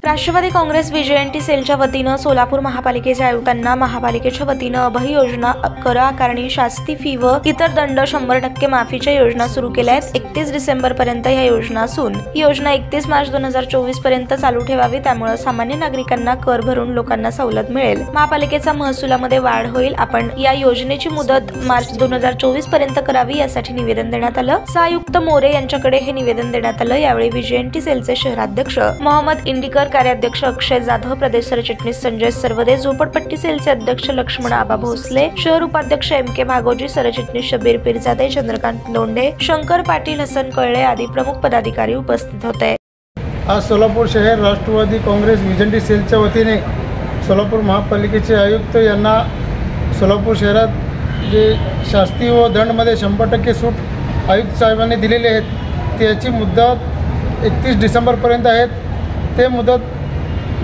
Rashtrawadi Congress VJNT सेलच्या वतीनं सोलापूर महापालिकेच्या आयुक्तांना महापालिकेच्या वतीनं अभय योजना, कर आकारणी, शास्ती फी व इतर दंड 100% माफीच्या योजना सुरू केल्या आहेत। 31 डिसेंबर पर्यंत ह्या योजना असून ही योजना 31 मार्च 2024 पर्यंत चालू ठेवावी, त्यामुळे सामान्य नागरिकांना कर भरून लोकांना सवलत मिळेल, महापालिकेचा महसुलामध्ये वाढ होईल। आपण या योजनेची मुदत मार्च 2024 पर्यंत करावी यासाठी निवेदन देण्यात आलं। सहायुक्त मोरे यांच्याकडे हे निवेदन देण्यात आलं। यावेळी व्हीजेएनटी सेलचे शहराध्यक्ष मोहम्मद इंडिकर, कार्याध्यक्ष अक्षय जाधव, प्रदेश सरचिटणीस संजय सरवदे, झोपडपट्टी सेलचे अध्यक्ष लक्ष्मण आबा भोसले, शहर उपाध्यक्ष MK भागोजी, सरचिटणीस शबीर पिरजादे, चंद्रकांत लोंढे, शंकर पाटील, हसन कळळे आदी प्रमुख पदाधिकारी उपस्थित होते। आज सोलापूर शहर राष्ट्रवादी काँग्रेस व्हीजेएनटी सेलच्या वतीने सोलापूर महापालिकेचे आयुक्त यांना सोलापूर शहरात जे शास्ती व दंडमध्ये 100% सूट आयुक्त साहेबांनी दिलेली आहेत, त्याची मुदत 31 डिसेंबरपर्यंत आहेत। ते मुदत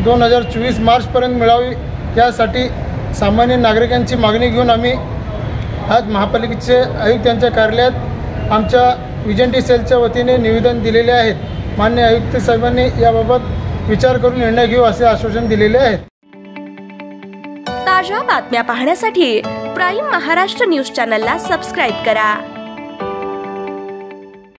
2024 मार्चपर्यंत मिळावी यासाठी सामान्य नागरिकांची मागणी घेऊन आम्ही आज महापालिकेचे आयुक्त यांच्या कार्यालयात आमच्या व्हीजेएनटी सेलच्या वतीने निवेदन दिलेले आहेत। माननीय आयुक्त साहेबांनी याबाबत विचार करून निर्णय घेऊ असे आश्वासन दिलेले आहे। ताज्या बातम्या पाहण्यासाठी प्राईम महाराष्ट्र न्यूज चॅनलला सबस्क्राईब करा।